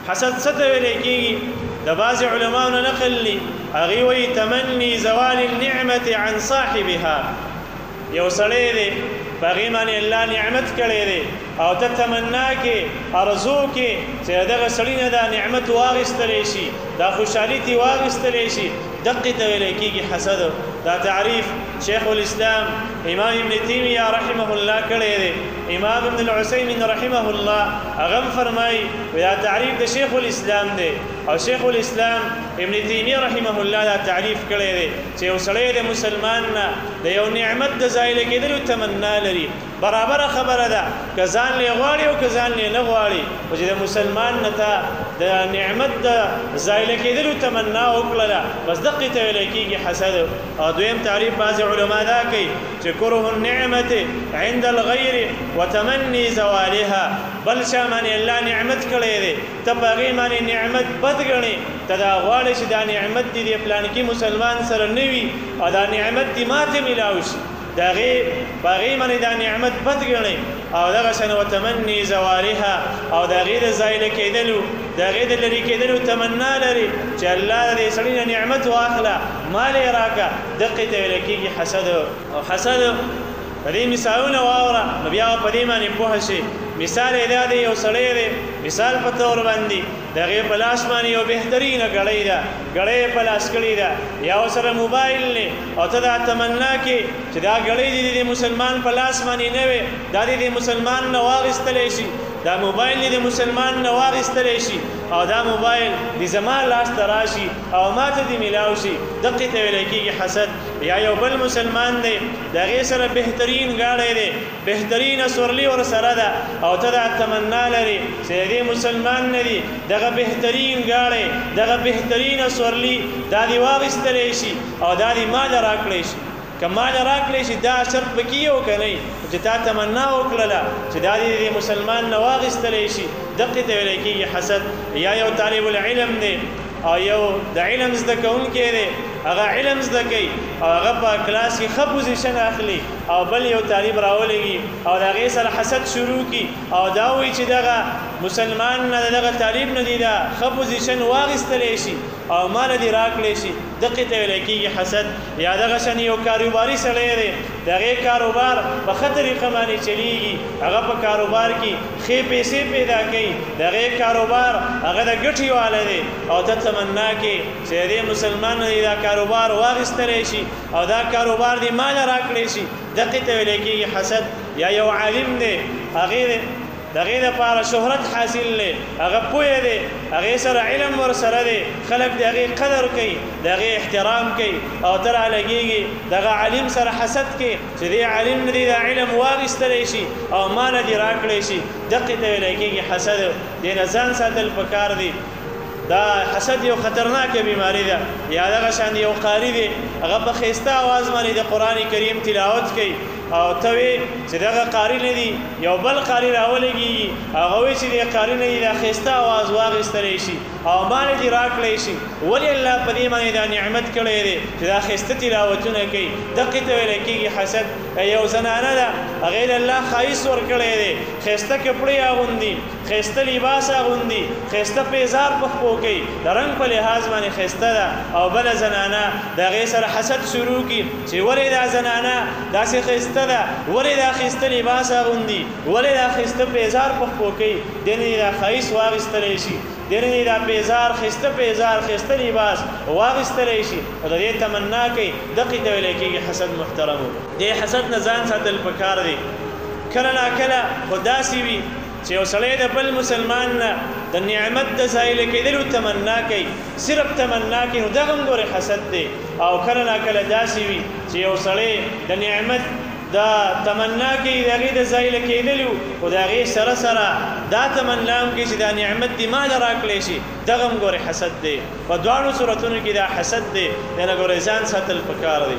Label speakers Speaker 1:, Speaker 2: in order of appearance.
Speaker 1: حسد څه ته ویل کېږي؟ د بعض علماو نه نقل لي هغوی وایي تمني زوال النعمة عن صاحبها. یو سړی دی په هغې باندې الله نعمت کړی دی او ته تمنا کې ارزو کې چې دغه سړي نه دا نعمت واخیستلی شي، دا خوشحالي ترې واخیستلی شي، دقې ته ویلی کېږي حسد. دا تعریف شیخ الاسلام امام ابن تیمیه رحمه الله کړی دی. امام ابن العثیمین رحمه الله هغه هم فرمایي دا تعریف د شیخ الاسلام دی او شیخ الاسلام ابن تیمیه رحمه الله دا تعریف کړی دی چې یو سړی د مسلمان نه د یو نعمت د ضایع کېدلو تمنا لري، برابره خبره ده که ځان لی غواړي او که ځان لی نه غواړي، خو چې د مسلمان نه ته د نعمت د ضایع کېدلو تمنا وکړله بس دقې ته ویلی کېږي حسد. او دویم تعریف بعض علما دا کوي چې کره النعمت عند الغیر وتمني زوالها. بل چا باندې الله نعمت کړی دی ته په هغې باندې نعمت بد ګڼې، ته دا غواړې چې دا نعمت دې د فلانکي مسلمان سره نه وي او دا نعمت دې ماته میلاو شي، د هغې په هغې باندې دا نعمت بد ګڼئ او دغه شان وتمني زوالها او د هغې د ضایع کېدلو د هغې د لرې کېدلو تمنا لري چې الله د دې سړي نه نعمت واخله مال یې راکړه، دقې ته ویلی کېږي حسد. او حسد په دې مثالونه واوره نو بیا په دې باندې پوه شي. مثال یې دا دی یو سړی دی مثال په طور باندې د هغې په لاس باندې یو بهترینه ګړۍ ده، ګړۍ یې په لاس کړې ده یا ورسره موبایل دی او ته دا تمنا کې چې دا ګړۍ دې د مسلمان په لاس باندې نه وي، دا دې د مسلمان نه واخیستلی شي، دا موبایل دې د مسلمان نه واخیستلی شي او دا موبایل دې زما لاس ته راشي او ما ته دې میلاو شي، دقې ته ویلی کېږي حسد. یا یو بل مسلمان دی د هغې سره بهترین ګاډی دی، بهترینه سورلي ورسره ده او ته دا تمنا لري چې د دې مسلمان نه دي دغه بهترین ګاډی دغه بهترینه سورلي دا دې واخیستلی شي او دا دې ما له راکړی شي. که ما له راکړی شي دا شرط پکې یو که نه چې تا تمنا وکړله چې دا دې د مسلمان نه واخیستلی شي، دقې ته ویلی کېږي حسد. یا یو طالب العلم دی او یو د علم زده کوونکی دی، هغه علم زده کوي او هغه په کلاس کې ښه پوزیشن اخلي او بل یو طالب راولېږي او د هغې سره حسد شروع کړي او دا وایي چې دغه مسلمان نه دغه طالب نه دی دا ښه پوزیشن واخیستلی شي او مال دې راکړلی شي، دقې ته ویلی کېږي حسد. یا دغه شان یو کاروباري سړی دی د هغې کاروبار په ښه طریقه باندې چلیږي، هغه په کاروبار کې ښې پیسې پیدا کوي، د هغې کاروبار هغه د ګټې واله دی او ته تمنا کې چې د دې مسلمان نه دی دا کاروبار واخیستلی شي او دا کاروبار دې مال راکړی شي، دقې ته ویلی کېږي حسد. یا یو عالم دی هغې د هغې دپاره شهرت حاصل دی، هغه پوه دی، هغې سره علم ورسره دی، خلک د هغې قدر کوي، د هغې احترام کوي او ته رالګېږي دغه عالم سره حسد کې چې دې عالم نه دی دا علم واخیستلی شي او ماله دې راکړی شي، دقې ته ویلی کېږي حسد. دې نه ځان ساتل پکار دی. دا حسد یو خطرناکه بیماری ده. یا دغه شان یو قاری دی هغه په ښایسته اواز باندې د قرآن کریم تلاوت کوي او ته وی چې دغه قاری نه دی یو بل قاری راولګېږي هغه وایي چې دې قاری نه دی دا ښایسته اواز واخیستلی شي او مال دې راکړی شي، ولې الله په دې باندې دا نعمت کړی دی چې دا ښایسته تلاوتونه کوي، دقې ته ویلی کېږي حسد. یو زنانه ده هغې له الله ښایست ورکړی دی، ښایسته کپړې اغوندي، ښایسته لباس اغوندي، ښایسته پیزار په خپو کوي، د رنګ په لحاظ باندې ښایسته ده او بله زنانه د هغې سره حسد شروع کړي چې ولې دا زنانه داسې ښایسته ده، ولې دا ښایسته لباس اغوندي، ولې دا ښایسته پیزار په خپو کوي، دې نه دا ښایست واخیستلی شي، دې نه دا پیزار ښایسته پیزار ښایسته لباس واخیستلی شي او د دې تمنا کوي، دقې ته ویلی کېږي حسد. محترمو دې حسد نه ځان ساتل پکار دی. کله ناکله خو داسې وي چې یو سړی د بل مسلمان نه د نعمت د ضایع کېدلو تمنا کوي، صرف تمنا کوي، نو دغه هم ګورې حسد دی. او کله ناکله داسې وي چې یو سړی د نعمت دا تمنا کوي د هغې د ضایع کېدلو خو د هغې سره سره دا تمنا هم کوي چې دا نعمت دې ما له راکړلی شي، دغه هم ګورې حسد دی. په دواړو صورتونو کې دا حسد دی، دې نه ګورې ځان ساتل پکار دی.